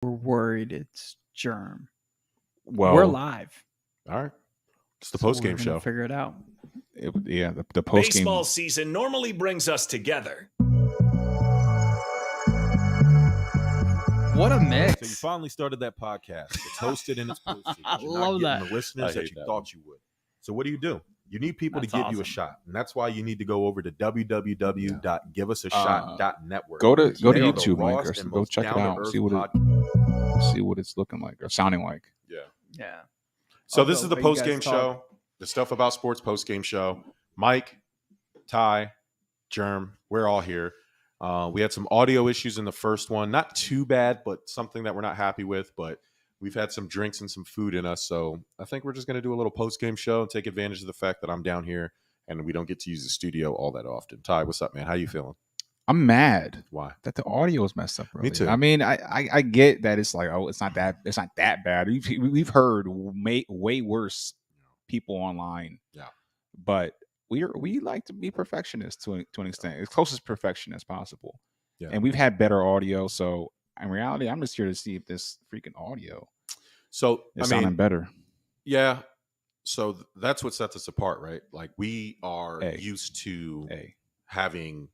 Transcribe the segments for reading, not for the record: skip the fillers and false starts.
We're worried it's Jerm. Well, we're live. All right. It's the post-game show. Figure it out. The post-game. Baseball season normally brings us together. What a mix. So you finally started that podcast. It's hosted and it's posted. I You're love not getting that. the listeners that you thought you would. So what do? You need people That's to give you a awesome. shot. And that's why you need to go over to www.giveusashot.network. Go to They are the YouTube, Mike. rawest Or and go most check it out. down-to-earth See what it's looking like or sounding like. Yeah. Yeah. So this is the Although, what you post-game guys show. The Stuff About Sports post-game show. Mike, Ty, Jerm, we're all here. We had some audio issues in the first one. Not too bad, but something that we're not happy with. But we've had some drinks and some food in us. So I think we're just going to do a little post-game show and take advantage of the fact that I'm down here and we don't get to use the studio all that often. Ty, what's up, man? How you feeling? I'm mad. Why? That the audio is messed up. Earlier. Me too. I mean, I get that it's like, oh, it's not that bad. We've heard way worse people online. Yeah. But we like to be perfectionists to an extent, as close as perfection as possible. Yeah. And we've had better audio. So in reality, I'm just here to see if this freaking audio is sounding better. Yeah. So that's what sets us apart, right? Like we are used to having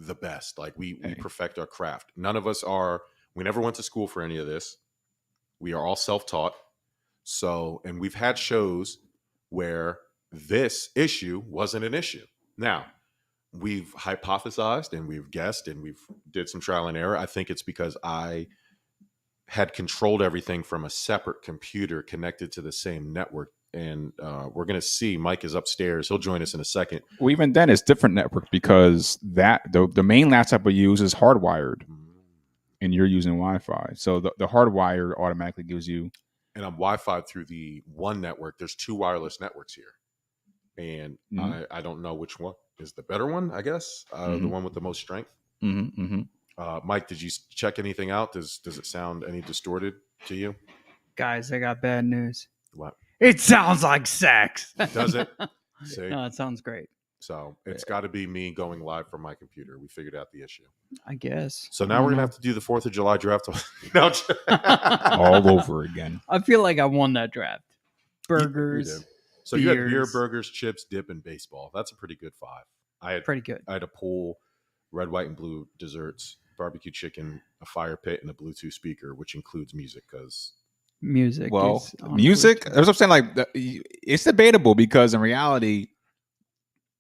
the best. Like we perfect our craft. None of us we never went to school for any of this. We are all self-taught. So, and we've had shows where this issue wasn't an issue. Now, we've hypothesized and we've guessed and we've did some trial and error. I think it's because I had controlled everything from a separate computer connected to the same network. And we're going to see Mike is upstairs. He'll join us in a second. Well, even then, it's different network because the main laptop we use is hardwired, and you're using Wi-Fi. So the hardwired automatically gives you. And I'm Wi-Fi through the one network. There's two wireless networks here, and I don't know which one is the better one. I guess the one with the most strength. Mike, did you check anything out? Does it sound any distorted to you? Guys, I got bad news. What? It sounds like sex. Does it? See? No, it sounds great. So it's got to be me going live from my computer. We figured out the issue. I guess. So now we're going to have to do the 4th of July draft. No. All over again. I feel like I won that draft. Burgers. So you had beer, burgers, chips, dip, and baseball. That's a pretty good 5. Pretty good. I had a pool, red, white, and blue desserts, barbecue chicken, a fire pit, and a Bluetooth speaker, which includes music because... Music. Well, music. That's what I'm saying. Like, it's debatable because in reality,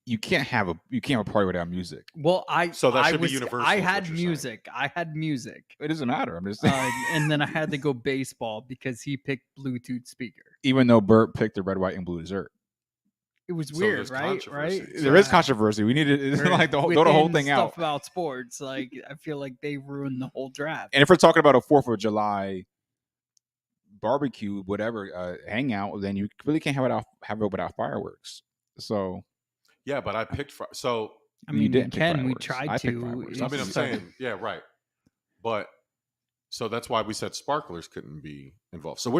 you can't have a party without music. Well, so that should be universal. I had music. It doesn't matter. I'm just and then I had to go baseball because he picked Bluetooth speaker. Even though Bert picked the red, white, and blue dessert. It was weird, right? There is controversy. We need to like throw the whole thing out. Stuff about sports, like I feel like they ruined the whole draft. And if we're talking about a 4th of July barbecue, whatever, hangout, then you really can't have it without fireworks. So yeah, but I picked so I mean, you didn't we tried to. I mean, I'm saying, yeah, right. But so that's why we said sparklers couldn't be involved. So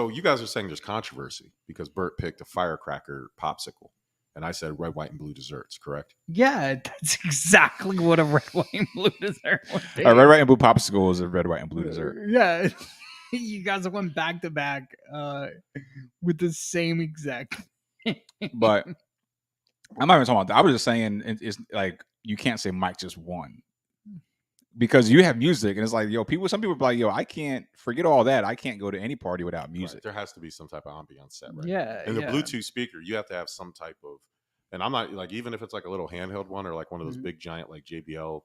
you guys are saying there's controversy because Bert picked a firecracker popsicle and I said red, white, and blue desserts, correct? Yeah, that's exactly what a red, white, and blue dessert would be. A red, white, and blue popsicle is a red, white, and blue dessert. Yeah. You guys went back to back with the same exact. But I'm not even talking about that. I was just saying it's like you can't say Mike just won because you have music and it's like, some people are like, I can't forget all that. I can't go to any party without music. Right. There has to be some type of ambiance set, right? Yeah. And the Bluetooth speaker, you have to have some type of, and I'm not like, even if it's like a little handheld one or like one of those big giant like JBL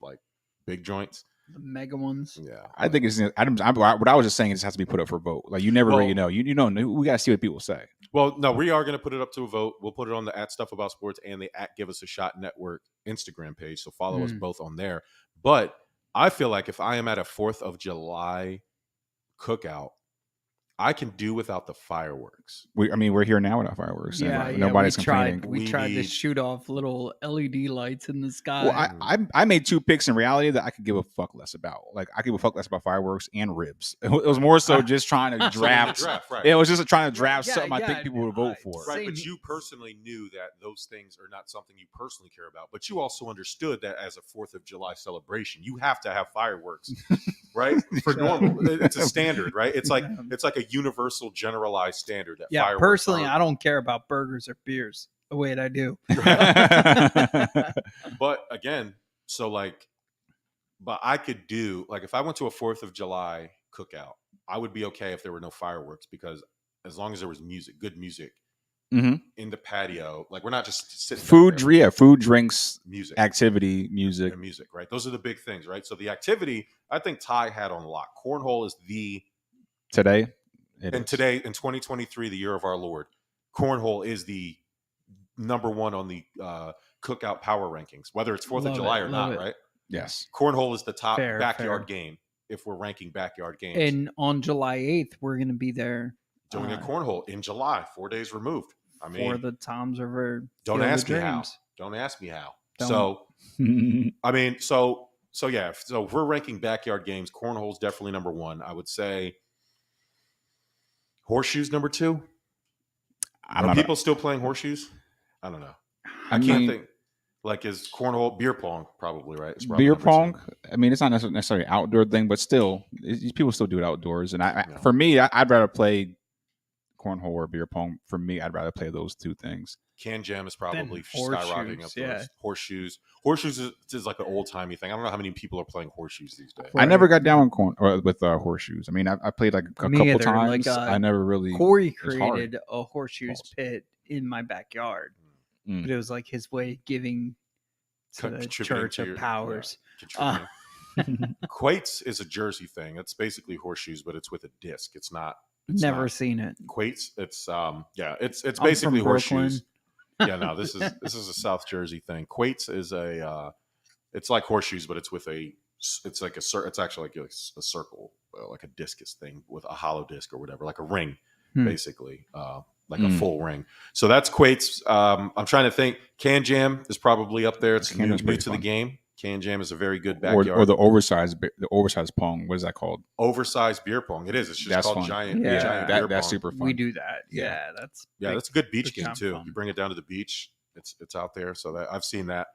like big joints. The mega ones. Yeah. I think it's what I was just saying. It just has to be put up for vote. Like you never really know. You know, we got to see what people say. Well, no, we are going to put it up to a vote. We'll put it on the @Stuff About Sports and the @Give Us a Shot Network Instagram page. So follow us both on there. But I feel like if I am at a 4th of July cookout, I can do without the fireworks. We're here now without fireworks. Yeah, nobody's complaining. We tried to shoot off little LED lights in the sky. Well, I made 2 picks in reality that I could give a fuck less about. Like I give a fuck less about fireworks and ribs. It was more so just trying to draft. Right. It was just trying to draft something I think people would vote for. Right, but you personally knew that those things are not something you personally care about. But you also understood that as a 4th of July celebration, you have to have fireworks. right? For normal, it's a standard, right? It's like a universal, generalized standard that fireworks personally, are. I don't care about burgers or beers. Oh, wait, I do. But again, so like, but I could do like if I went to a 4th of July cookout, I would be okay if there were no fireworks because as long as there was music, good music in the patio, like we're not just sitting. Food, drinks, music, activity, music, and music, right? Those are the big things, right? So the activity, I think Ty had on lock. Cornhole is today, in 2023, the year of our Lord, cornhole is the number one on the cookout power rankings, whether it's 4th of July or not, right? Yes. Cornhole is the top backyard game if we're ranking backyard games. And on July 8th, we're going to be there doing a cornhole in July, 4 days removed. I mean, for the Toms River. Don't ask me how. Don't ask me how. So, I mean, so yeah. So if we're ranking backyard games, cornhole is definitely number one. I would say horseshoes number two. Are people still playing horseshoes? I don't know. I can't think. Like is cornhole, beer pong, probably right. Beer pong. I mean, it's not necessarily an outdoor thing, but still, people still do it outdoors. And for me, I'd rather play cornhole or beer pong. For me, I'd rather play those two things. Can Jam is probably skyrocketing up those. Horseshoes is like an old timey thing. I don't know how many people are playing horseshoes these days. I never got down with horseshoes. I mean, I played like a couple times. Like, I never really. Corey created a horseshoes pit in my backyard. But it was like his way of giving to the Church of Powers. Quates is a Jersey thing. It's basically horseshoes, but it's with a disc. It's not. Never seen it. Quates. It's it's basically horseshoes. Yeah, no, this is a South Jersey thing. Quates is it's like horseshoes, but it's with it's actually like a circle, like a discus thing with a hollow disc or whatever, like a ring, basically. Like a full ring. So that's Quates. I'm trying to think. Can Jam is probably up there. It's new to the game. Can Jam is a very good backyard. Or the oversized pong. What is that called? Oversized beer pong. It is. It's just called giant. Yeah, giant beer pong. That's super fun. We do that. Yeah, that's a good beach game too. Fun. You bring it down to the beach. It's out there. So I've seen that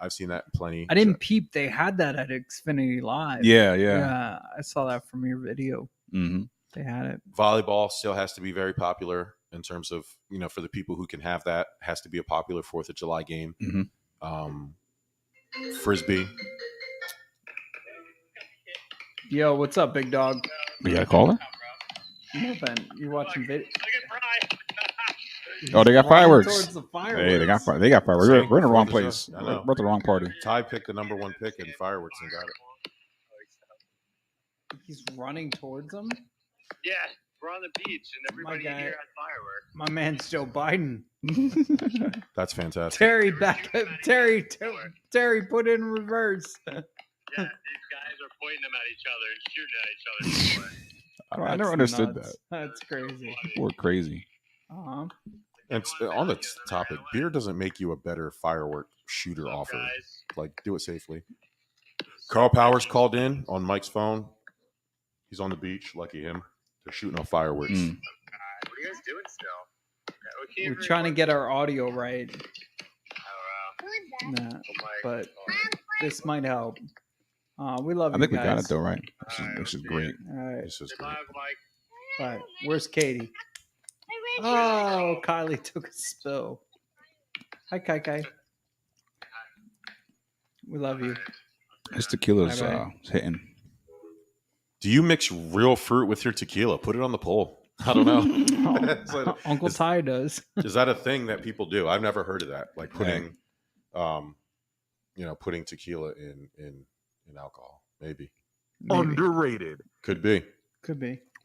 plenty. I didn't peep. They had that at Xfinity Live. Yeah. I saw that from your video. Mm-hmm. They had it. Volleyball still has to be very popular. In terms of, for the people who can have that, has to be a popular 4th of July game. Mm-hmm. Frisbee. Yo, what's up, big dog? You got a caller? Nothing. You watching video? Oh, they got fireworks. Towards the fireworks. Hey, they got fireworks. We're in the wrong place. We're at the wrong party. Ty picked the number one pick in fireworks and got it. He's running towards them? Yeah. We're on the beach, and everybody here has fireworks. My man's Joe Biden. That's fantastic. Terry, back up. Terry, put in reverse. Yeah, these guys are pointing them at each other and shooting at each other. I never understood that. That's crazy. We're crazy. And on the topic, beer doesn't make you a better firework shooter offer. Guys? Like, do it safely. Carl Powers called in on Mike's phone. He's on the beach. Lucky him. They're shooting off fireworks. What are you guys doing still? We're trying to get our audio right. Oh, wow. But this might help. We love you guys. I think we got it though, right? This is great. All right. This is great. All right. Where's Katie? Oh, Kylie took a spill. Hi, Kai. We love you. This tequila's hitting. Do you mix real fruit with your tequila? Put it on the poll. I don't know. Uncle Ty does. Is that a thing that people do? I've never heard of that. Like putting, putting tequila in alcohol. Maybe. Underrated. Could be.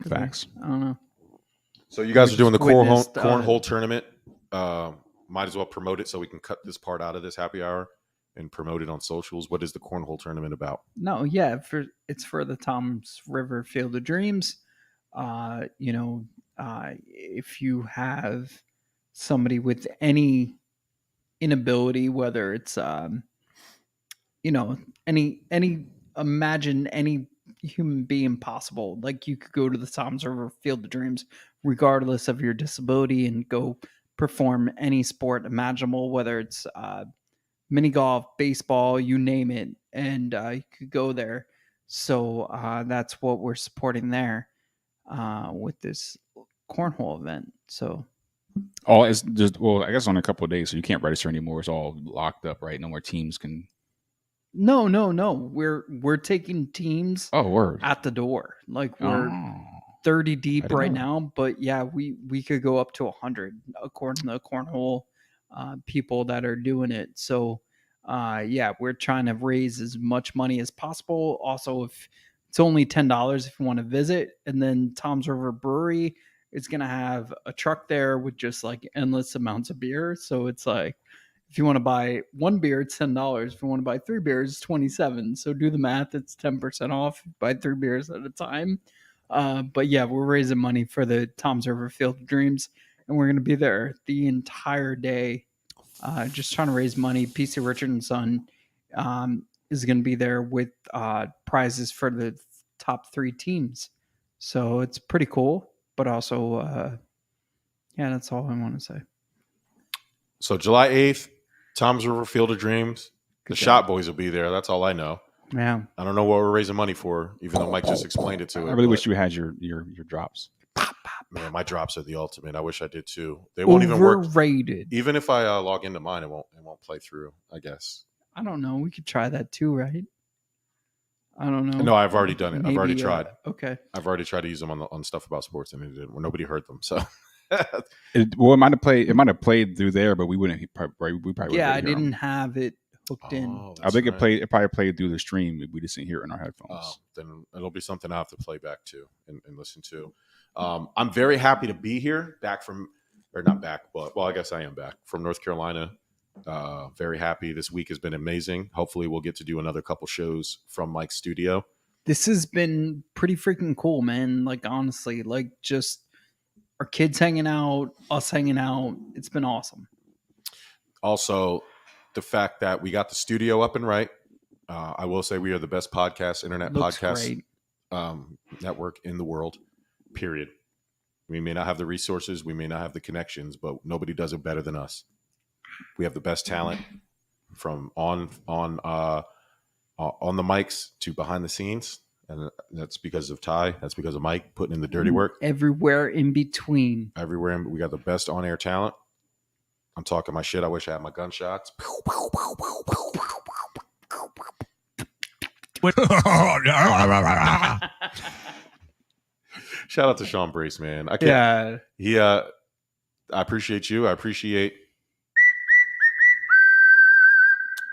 Facts. I don't know. So you guys are doing the cornhole tournament. Might as well promote it so we can cut this part out of this happy hour and promote it on socials. What is the cornhole tournament about? No, yeah, it's for the Toms River Field of Dreams. If you have somebody with any inability, whether it's imagine any human being possible, like you could go to the Toms River Field of Dreams, regardless of your disability, and go perform any sport imaginable, whether it's mini golf, baseball, you name it, and you could go there. So that's what we're supporting there with this cornhole event. So Oh, it's just I guess on a couple of days, so you can't register anymore. It's all locked up, right? No more teams can. no. We're taking teams Oh, word. at the door. Like we're 30 deep right now, but yeah, we could go up to 100 according to the cornhole people that are doing it. So yeah, we're trying to raise as much money as possible. Also, if it's only $10 if you want to visit, and then Tom's River Brewery is going to have a truck there with just like endless amounts of beer. So it's like, if you want to buy one beer, it's $10. If you want to buy 3 beers, it's 27. So do the math. It's 10% off. Buy 3 beers at a time. But yeah, we're raising money for the Tom's River Field of Dreams, and we're going to be there the entire day, just trying to raise money. PC Richard and Son is going to be there with prizes for the top 3 teams. So it's pretty cool, but also, yeah, that's all I want to say. So July 8th, Tom's River Field of Dreams. The Shot Boys will be there. That's all I know. Yeah. I don't know what we're raising money for, even though Mike just explained it to it. I really wish you had your drops. Man, my drops are the ultimate. I wish I did too. They won't even work. Overrated. Even if I log into mine, it won't play through, I guess. I don't know. We could try that too, right? I don't know. No, I've already done it. Maybe, I've already tried. Okay. I've already tried to use them on stuff about sports, and it didn't. Nobody heard them. So, It might have played through there, but we wouldn't. We probably Yeah, I wouldn't hear 'em. didn't have it hooked in. I think it probably played through the stream. We just didn't hear it in our headphones. Oh, then it'll be something I have to play back to and listen to. I'm very happy to be here, not back, but I guess I am back from North Carolina. Very happy. This week has been amazing. Hopefully we'll get to do another couple shows from Mike's studio. This has been pretty freaking cool, man. Like, honestly, like just our kids hanging out, us hanging out. It's been awesome. Also, the fact that we got the studio up and right. I will say we are the best internet podcast network in the world, period. We may not have the resources, we may not have the connections, but nobody does it better than us. We have the best talent from on the mics to behind the scenes. And that's because of Ty. That's because of Mike putting in the dirty work. Everywhere in between. Everywhere. We got the best on-air talent. I'm talking my shit. I wish I had my gunshots. Shout out to Sean Brace, man. I appreciate you. I appreciate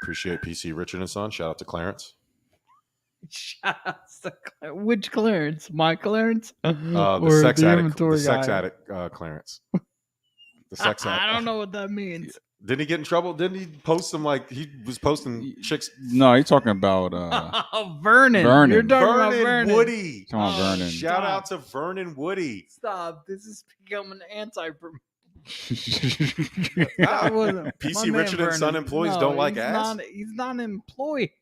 PC Richard and Son. Shout out to Clarence. Shout out to which Clarence? My Clarence? The sex addict. The sex addict Clarence. The sex addict. I don't know what that means. Didn't he get in trouble? Didn't he post some he was posting chicks? No, you're talking about Vernon. You're talking about Vernon. Woody. Come on, Vernon. Shout out to Vernon Woody. Stop. This is becoming anti. PC Richard and Son employees don't like ass. He's not an employee.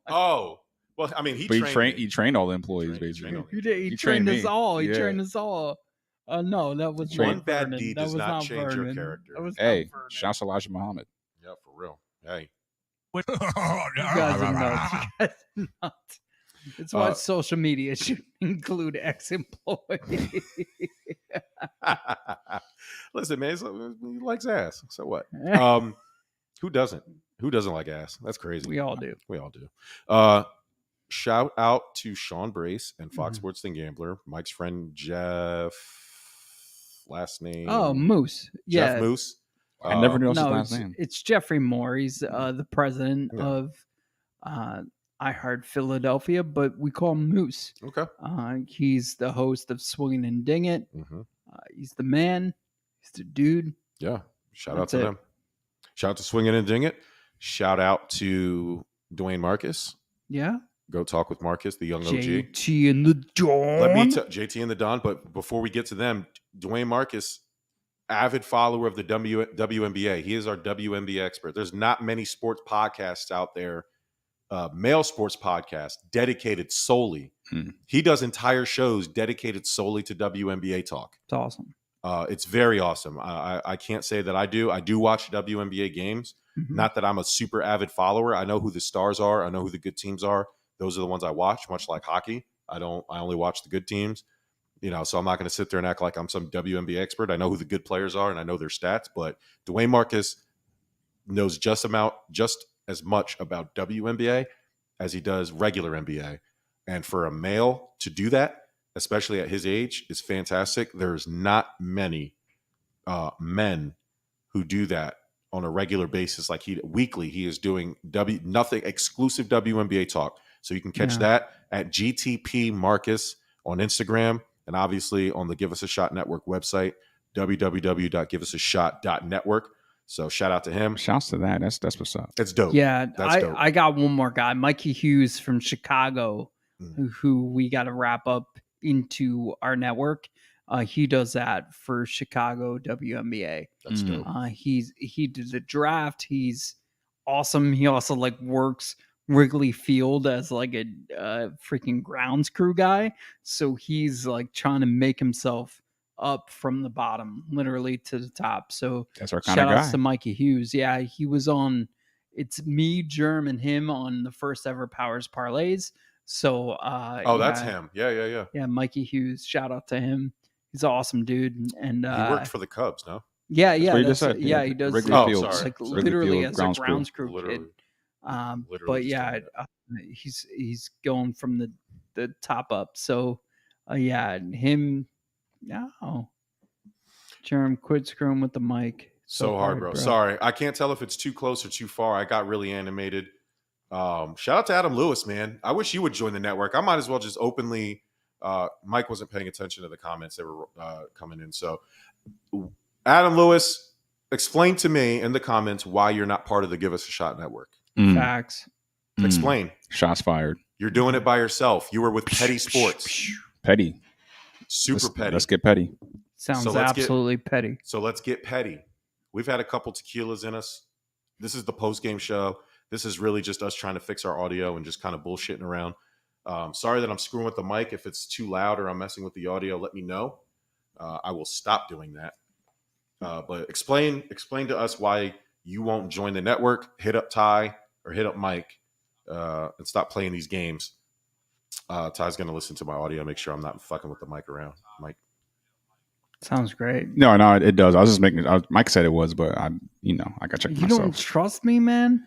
Oh. Well, I mean, he trained all the employees, basically. He trained us all. He trained us all. No, that was one not bad Vernon. deed That does was not change Vernon. your character. Hey, shouts to Elijah Muhammad. Yeah, for real. Hey, you guys are nuts. You guys are nuts. It's why social media should include ex-employees. Listen, man, he likes ass. So what? Who doesn't? Who doesn't like ass? That's crazy. We all do. We all do. Shout out to Sean Brace and Fox Sports The Gambler. Mike's friend Jeff. Last name? Oh, Moose. Yeah. Jeff Moose. I never knew his last name. It's Jeffrey Moore. He's the president of iHeart Philadelphia, but we call him Moose. Okay. He's the host of Swinging and Ding It. He's the man. He's the dude. Yeah. Shout out to them. Shout out to Swinging and Ding It. Shout out to Dwayne Marcus. Yeah. Go talk with Marcus, the young OG. JT and the Don. Let me JT and the Don. But before we get to them, Dwayne Marcus, avid follower of the WNBA. He is our WNBA expert. There's not many sports podcasts out there, male sports podcasts, dedicated solely. He does entire shows dedicated solely to WNBA talk. It's awesome. It's very awesome. I can't say that I do. I do watch WNBA games. Not that I'm a super avid follower. I know who the stars are. I know who the good teams are. those are the ones I watch, much like hockey. I only watch the good teams, so I'm not going to sit there and act like I'm some WNBA expert. I know who the good players are and I know their stats, but Dwayne Marcus knows just as much about WNBA as he does regular NBA. And for a male to do that, especially at his age, is fantastic. There's not many men who do that on a regular basis. Like weekly, he is doing nothing exclusive WNBA talk. So you can catch that at GTP Marcus on Instagram, and obviously on the Give Us a Shot Network website, www.giveusashot.network. So shout out to him. Shouts to that. That's what's up. It's dope. Yeah, That's dope. I got one more guy, Mikey Hughes from Chicago, who we got to wrap up into our network. He does that for Chicago WNBA. That's dope. He did the draft. He's awesome. He also works Wrigley Field as a freaking grounds crew guy. So he's trying to make himself up from the bottom, literally to the top. So that's our kind of guy. Shout outs guy. to Mikey Hughes. Yeah, he was on. It's me, Jerm, and him on the first ever Powers Parlays. So that's him. Yeah. Yeah, Mikey Hughes. Shout out to him. He's an awesome dude. And he worked for the Cubs, no? Yeah, he does. Wrigley Field. Sorry. Literally as a grounds crew literally. kid. But yeah, he's going from the top up. So him. No. Jerem, quit screwing with the mic. So hard, bro. Sorry. I can't tell if it's too close or too far. I got really animated. Shout out to Adam Lewis, man. I wish you would join the network. I might as well just openly. Mike wasn't paying attention to the comments that were coming in. So, Adam Lewis, explain to me in the comments why you're not part of the Give Us a Shot network. Facts. Explain. Shots fired. You're doing it by yourself. You were with Petty Sports. Petty. Petty. Let's get petty. Sounds absolutely petty. So let's get petty. We've had a couple tequilas in us. This is the post-game show. This is really just us trying to fix our audio and just kind of bullshitting around. Sorry that I'm screwing with the mic. If it's too loud or I'm messing with the audio, let me know. I will stop doing that. But explain to us why you won't join the network. Hit up Ty or hit up Mike and stop playing these games. Ty's going to listen to my audio, make sure I'm not fucking with the mic around. Mike. Sounds great. No, it does. I was just making. Mike said it was, but I got to check myself. You don't trust me, man?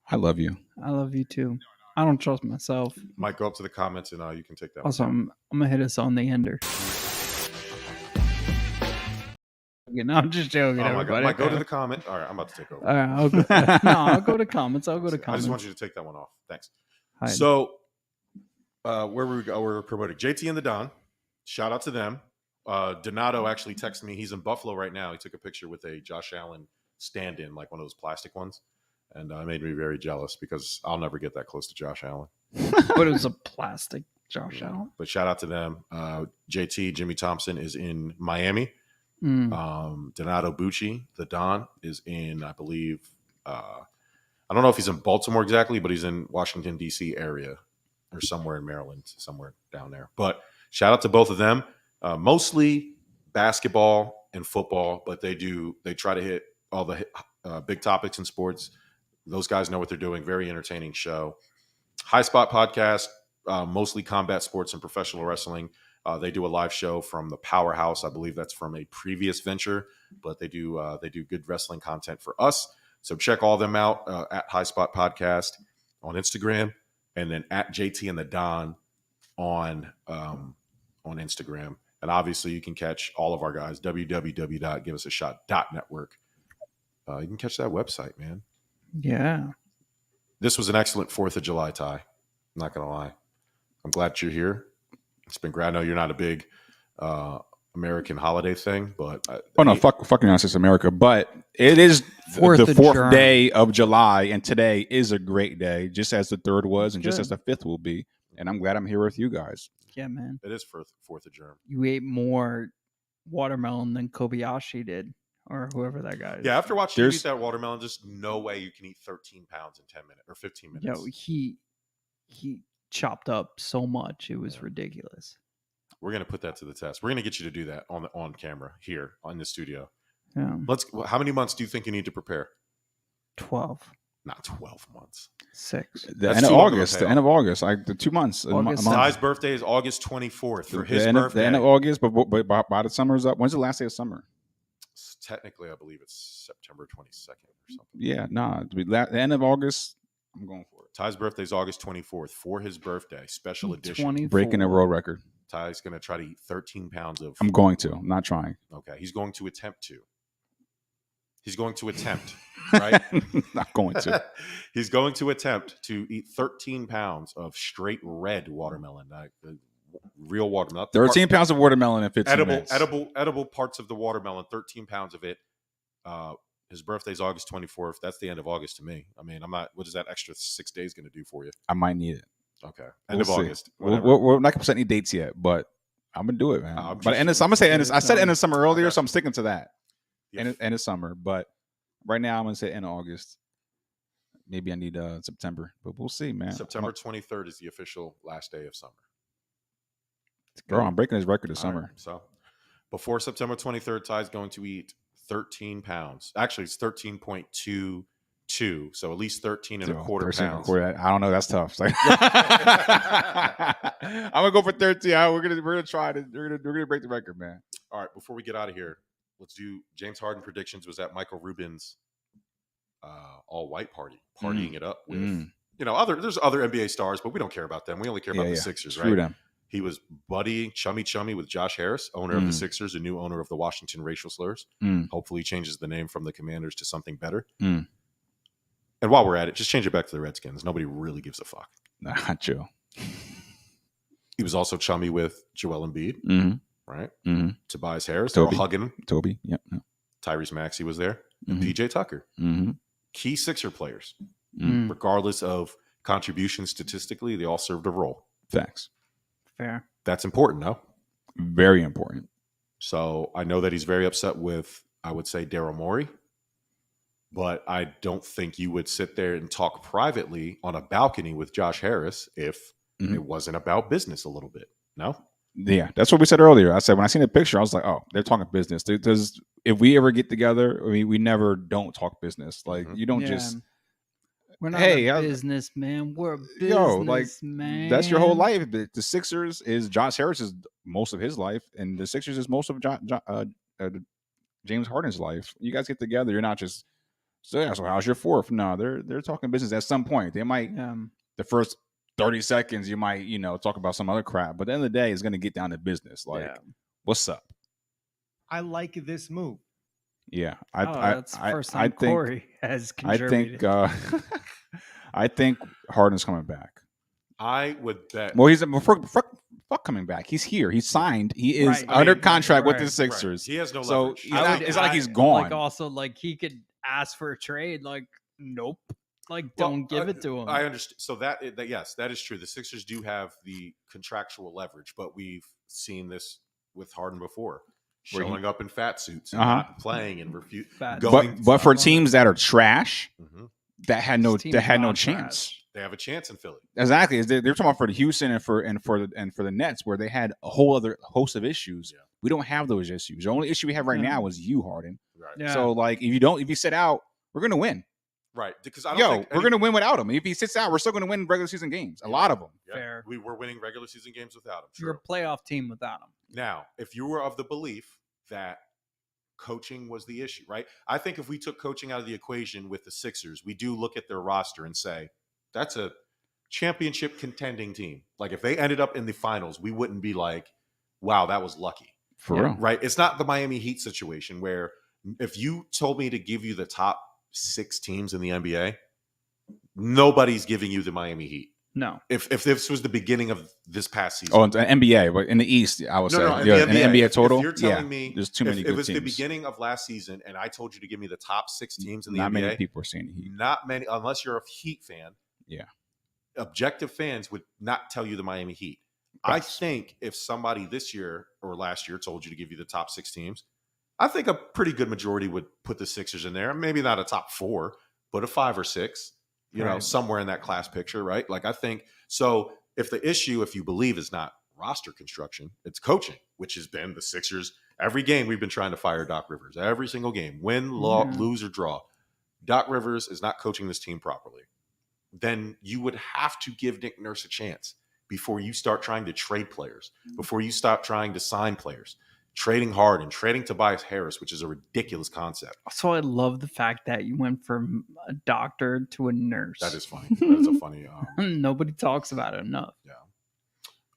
I love you. I love you too. I don't trust myself. Mike, go up to the comments and you can take that. Also, I'm gonna hit us on the ender. No, I'm just joking. Oh my God. Mike, go to the comment. All right, I'm about to take over. All right, I'll go to comments. I just want you to take that one off. Thanks. Hi. So, where we go? We're promoting JT and the Don. Shout out to them. Donato actually texted me. He's in Buffalo right now. He took a picture with a Josh Allen stand-in, like one of those plastic ones. And it made me very jealous because I'll never get that close to Josh Allen. But it was a plastic Josh Allen. But shout out to them. JT, Jimmy Thompson, is in Miami. Donato Bucci, the Don, is in, I believe, I don't know if he's in Baltimore exactly, but he's in Washington, D.C. area or somewhere in Maryland, somewhere down there. But shout out to both of them. Mostly basketball and football, but they try to hit all the big topics in sports. Those guys know what they're doing. Very entertaining show. High Spot Podcast, mostly combat sports and professional wrestling. They do a live show from the Powerhouse. I believe that's from a previous venture, but they do good wrestling content for us. So check all of them out at High Spot Podcast on Instagram, and then at JT and the Don on Instagram. And obviously, you can catch all of our guys, www.giveusashot.network. You can catch that website, man. Yeah. This was an excellent 4th of July, Ty. I'm not going to lie. I'm glad you're here. It's been great. I know you're not a big American holiday thing, but... fucking honest, it's America. But it is the 4th day of July, and today is a great day, just as the 3rd was, and just as the 5th will be. And I'm glad I'm here with you guys. Yeah, man. It is 4th of Jerm. You ate more watermelon than Kobayashi did, or whoever that guy is. Yeah, after watching you eat that watermelon, just no way you can eat 13 pounds in 10 minutes or 15 minutes. Yo, he chopped up so much, it was ridiculous. We're gonna put that to the test. We're gonna get you to do that on camera here in the studio. Yeah. How many months do you think you need to prepare? 12. Not 12 months. 6. The That's end of too long of a August. The payoff. end of August. Like the 2 months. a August. month. Ty's birthday is August 24th. For his the birthday. the end of August, but by the summer's up. When's the last day of summer? Technically, I believe it's September 22nd or something. Yeah, the end of August. I'm going for it. Ty's birthday is August 24th. For his birthday, special edition. 24. Breaking a world record. Ty's going to try to eat 13 pounds of. I'm going to. I'm not trying. Okay, he's going to attempt to. He's going to attempt, right? Not going to. He's going to attempt to eat 13 pounds of straight red watermelon, real watermelon. 13 pounds of watermelon in 15 minutes. Edible parts of the watermelon. 13 pounds of it. His birthday's August 24th. That's the end of August to me. I mean, I'm not. What is that extra 6 days going to do for you? I might need it. Okay, end of August. We're not going to set any dates yet, but I'm going to do it, man. I'm going to say I said end of summer earlier, so I'm sticking to that. End of summer, but right now I'm going to say end of August. Maybe I need September, but we'll see, man. September 23rd is the official last day of summer. Bro, I'm breaking his record this summer. Right, so before September 23rd, Ty's going to eat 13 pounds. Actually, it's 13.22, so at least 13 and a quarter pounds. I don't know. That's tough. Like, I'm gonna go for 13. We're gonna try to. We're gonna break the record, man. All right. Before we get out of here, let's do James Harden predictions. Was at Michael Rubin's all white party, partying it up with there's other NBA stars, but we don't care about them. We only care about the Sixers, Screw right? them. He was chummy with Josh Harris, owner of the Sixers, a new owner of the Washington Racial Slurs. Hopefully, he changes the name from the Commanders to something better. And while we're at it, just change it back to the Redskins. Nobody really gives a fuck. Not Joe. He was also chummy with Joel Embiid, right? Tobias Harris, Toby. they were hugging him. Toby, yep. Tyrese Maxey was there, and PJ Tucker. Key Sixer players, regardless of contribution statistically, they all served a role. Facts. Fair. That's important, no? Very important. So I know that he's very upset with, I would say, Daryl Morey, but I don't think you would sit there and talk privately on a balcony with Josh Harris if it wasn't about business a little bit. No? Yeah, that's what we said earlier. I said when I seen the picture, I was like, oh, they're talking business. Because if we ever get together, I mean, we never don't talk business. Like, you don't just... We're not a businessman. We're a businessman. That's your whole life. The Sixers is Josh Harris is most of his life, and the Sixers is most of James Harden's life. You guys get together. You're not just so how's your fourth? No, they're talking business at some point. They might the first 30 seconds you might talk about some other crap, but at the end of the day, it's going to get down to business. Like, what's up? I like this move. Yeah, that's the first time Corey has contributed. I think Harden's coming back. I would bet. Well, he's fuck coming back. He's here. He's signed. He is under contract with the Sixers. Right. He has no so leverage. It's not like he's gone. Like also, like he could ask for a trade. Like, nope. Like, don't give it to him. I understand. So yes, that is true. The Sixers do have the contractual leverage, but we've seen this with Harden before. Showing up in fat suits and not playing and refuse. But for teams that are trash, that had no chance. Trash. They have a chance in Philly. Exactly. They're talking about for the Houston and for the Nets, where they had a whole other host of issues. Yeah. We don't have those issues. The only issue we have right now is you, Harden. Right. Yeah. So like if you sit out, we're gonna win. Right. Because I don't think we're gonna win without him. If he sits out, we're still gonna win regular season games. A lot of them. Yeah. Fair. We were winning regular season games without him. You're a playoff team without him. Now, if you were of the belief that coaching was the issue, right? I think if we took coaching out of the equation with the Sixers, we do look at their roster and say, that's a championship contending team. Like if they ended up in the finals, we wouldn't be like, wow, that was lucky. For real. Right? It's not the Miami Heat situation where if you told me to give you the top 6 teams in the NBA, nobody's giving you the Miami Heat. No. If this was the beginning of this past season. Oh, in the NBA, but in the East, I would say. In the NBA total. If you're telling me there's too many good teams. If it was the beginning of last season and I told you to give me the top 6 teams in the NBA. Not many people are saying the Heat. Not many, unless you're a Heat fan. Yeah. Objective fans would not tell you the Miami Heat. I think if somebody this year or last year told you to give you the top 6 teams, I think a pretty good majority would put the Sixers in there. Maybe not a top 4, but a 5 or 6. Somewhere in that class picture, right? Like I think so. If the issue, if you believe, is not roster construction, it's coaching, which has been the Sixers. Every game we've been trying to fire Doc Rivers. Every single game, win, lose, or draw. Doc Rivers is not coaching this team properly, then you would have to give Nick Nurse a chance before you start trying to trade players, before you stop trying to sign players. Trading Harden, trading Tobias Harris, which is a ridiculous concept. So I love the fact that you went from a doctor to a nurse. That is funny. That is a funny. Nobody talks about it enough. Yeah.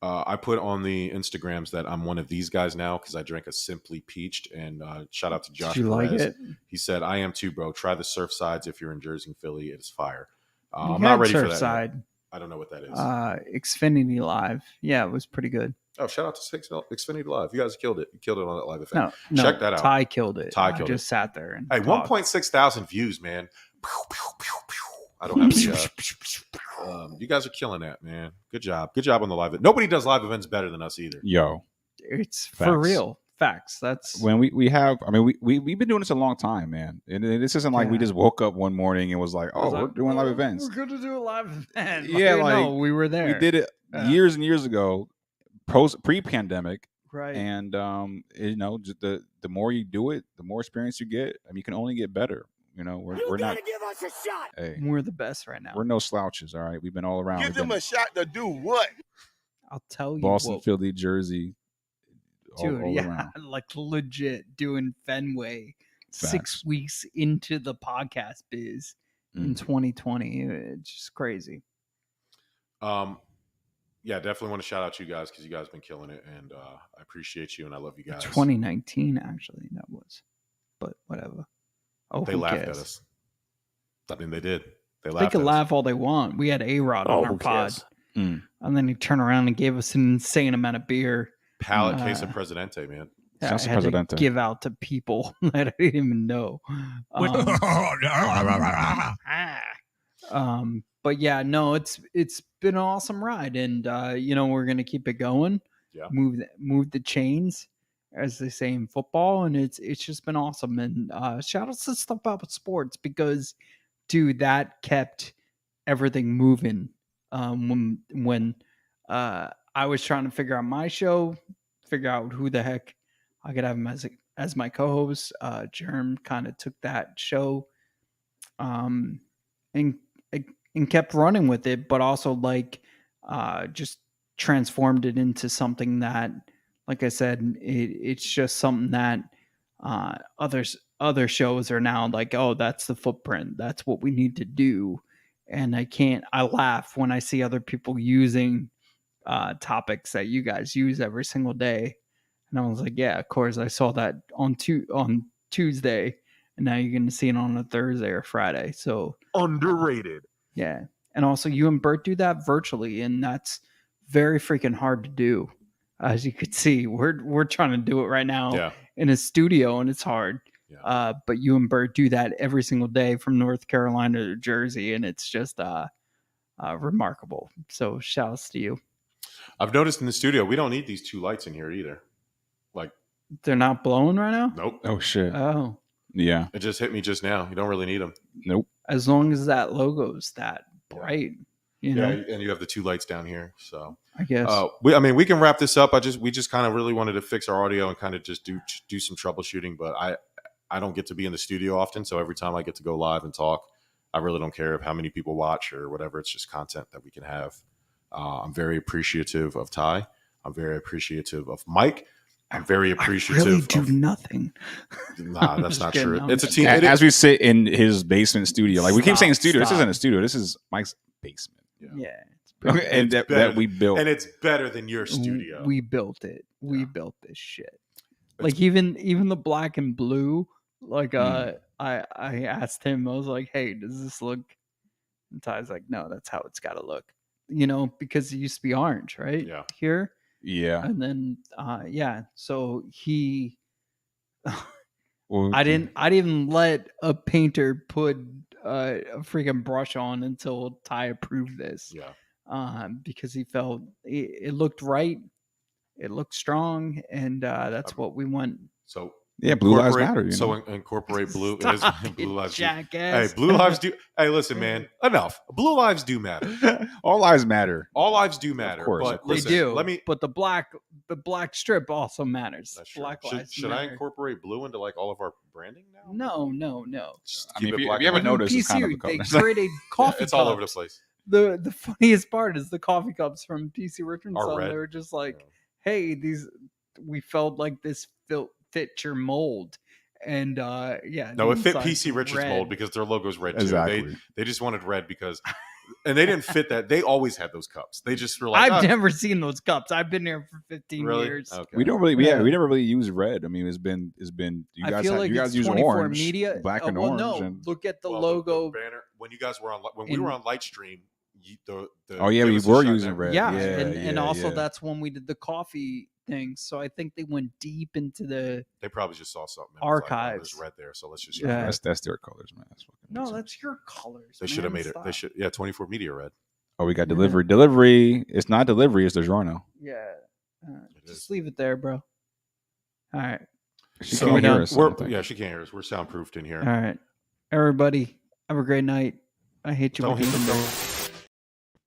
I put on the Instagrams that I'm one of these guys now because I drank a Simply Peached. And shout out to Josh Did you Perez. like it? He said, "I am too, bro. Try the Surfsides if you're in Jersey and Philly. It is fire." We I'm not had ready for that. Surfside. I don't know what that is. Xfinity Live. Yeah, it was pretty good. Oh, shout out to Xfinity Live. You guys killed it. You killed it on that live event. No, Check that out. Ty killed it. Ty I killed just sat there and Hey, talked. 1.6 thousand views, man. Pew, pew, pew, pew. I don't have the. You guys are killing that, man. Good job. Good job on the live event. Nobody does live events better than us either. Yo, It's Facts. for real. Facts. That's when we have, I mean, we've been doing this a long time, man. And this isn't like we Yeah. just woke up one morning and was like, oh, we're doing live events. We're going to do a live event. Yeah, no, like, we were there. We did it Yeah. years and years ago, pre-pandemic. Right. And just the more you do it, the more experience you get. I mean, you can only get better. You know, we're not. Give us a shot. Hey, We're the best right now. we're no slouches. All right, we've been all around. Give We've them been a shot to do what? I'll tell you Boston, what, Philly, Jersey, dude, all yeah, around. like legit doing Fenway Facts. 6 weeks into the podcast biz in 2020. It's just crazy. Yeah, definitely want to shout out you guys because you guys have been killing it, and I appreciate you and I love you guys. 2019, actually, that was, but whatever. Oh, They who laughed cares? at us. I mean, they did. They They laughed could at laugh all they want. We had A-Rod on our who pod, cares? and then he turned around and gave us an insane amount of beer. us. Pallet case of Presidente, man. that I Salsa had Presidente. to give out to people that I didn't even know. But yeah, no, it's been an awesome ride, and we're gonna keep it going. Yeah. Move the chains, as they say in football, and it's just been awesome. And shout out to Stuff About Sports because, dude, that kept everything moving. When I was trying to figure out my show, figure out who the heck I could have him as my co-host, Jerm kind of took that show, and kept running with it, but also just transformed it into something that, like I said, it's just something that other shows are now like, oh, that's the footprint, that's what we need to do. And I laugh when I see other people using topics that you guys use every single day. And I was like, yeah, of course, I saw that on Tuesday, and now you're going to see it on a Thursday or Friday. So Underrated. yeah. And also you and Bert do that virtually, and that's very freaking hard to do. As you could see, we're trying to do it right now in a studio, and it's hard. Yeah. But you and Bert do that every single day from North Carolina to Jersey, and it's just remarkable. So shouts to you. I've noticed in the studio, we don't need these two lights in here either. Like, They're not blowing right now? nope. Oh shit. Oh. Yeah. It just hit me just now. You don't really need them. Nope. As long as that logo's that bright, you know, and you have the two lights down here. So I guess. we can wrap this up. We just kind of really wanted to fix our audio and kind of just do some troubleshooting. But I don't get to be in the studio often, so every time I get to go live and talk, I really don't care how many people watch or whatever. It's just content that we can have. I'm very appreciative of Ty. I'm very appreciative of Mike. I'm very appreciative. I really do nothing. Nah, that's Just not kidding. true. I'm It's a just team. kidding. As we sit in his basement studio, like we keep Stop, saying studio. This stop. isn't a studio. This is Mike's basement. Yeah. It's pretty Okay, and it's that we built. and it's better than your studio. We built it. We Yeah. built this shit. Like even the black and blue. Like I asked him. I was like, "Hey, does this look?" And Ty's like, "No, that's how it's got to look." You know, because it used to be orange, right? Yeah. Here, Yeah. and then So he. Well, I didn't let a painter put a freaking brush on until Ty approved this. Yeah. Because he felt it looked right, it looked strong, and that's what we want. So Yeah, blue lives incorporate- matter. You So know? incorporate blue. Stop It is blue it, lives. jackass. Hey, blue lives do. Hey, listen, man. Enough. Blue lives do matter. All lives matter. All lives do matter. course, but of course. They listen, do. Let me. But the black the black strip also matters. That's true. Black lives Should I matter. incorporate blue into like all of our branding now? No. Just I keep mean, it if black you and haven't white. noticed, it's kind of a they color. created coffee It's all over the cups. place. The funniest part is the coffee cups from PC Richardson. Are red. They were just like, Yeah. hey, we felt like this fit your mold. And yeah. No, the it fit inside's PC Richards red. mold because their logo's red too. Exactly. They just wanted red because, and they didn't fit that. They always had those cups. They just were like, I've "Ah, never seen those cups. I've been here for 15 really?" years. Okay. We don't really, Yeah. we never really use red. I mean, it's been. You I guys, feel like you it's guys use 24 orange, media. black and well, orange. no, and, look at the Well, logo. banner when you guys were on when we in- were on Lightstream. oh yeah, we Davis were shot using that- red. Yeah, Yeah, and also yeah. that's when we did the coffee thing. So I think they went deep into the. They probably just saw something. And was like, oh, Archives. there's red there, so let's just. Yeah. That's their colors, man. That's fucking No, makes sense. that's your colors. They should have man. made it. They Stop. should. Yeah, 24 media red. Oh, we got Yeah. delivery. Delivery. It's not delivery. It's DiGiorno. Yeah, It just is. leave it there, bro. All right, She So can't we're hear done. us. I don't think. Yeah, she can't hear us. We're soundproofed in here. all right, everybody. Have a great night. I hate you. Don't for hit doing the that.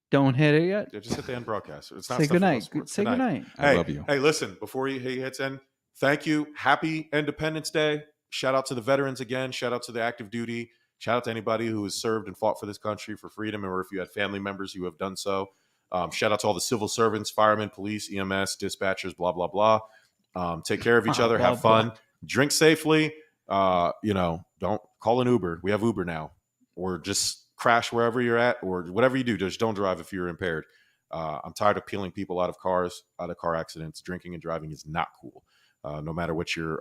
Don't hit it yet. Yeah, just hit the end broadcast. It's not Say stuff good for night. us. Good Say good night. I Hey, love you. Hey, listen, before he hits end, thank you. Happy Independence Day. Shout out to the veterans again. Shout out to the active duty. Shout out to anybody who has served and fought for this country for freedom, or if you had family members who have done so. Shout out to all the civil servants, firemen, police, EMS, dispatchers, blah, blah, blah. Take care of each other. Have Blah, fun. Drink safely. Don't call an Uber. We have Uber now. Or just crash wherever you're at, or whatever you do. Just don't drive if you're impaired. I'm tired of peeling people out of cars, out of car accidents. Drinking and driving is not cool, no matter what your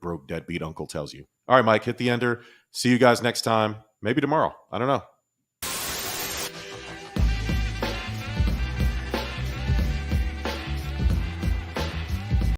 broke deadbeat uncle tells you. All right, Mike, hit the ender. See you guys next time. Maybe tomorrow. I don't know.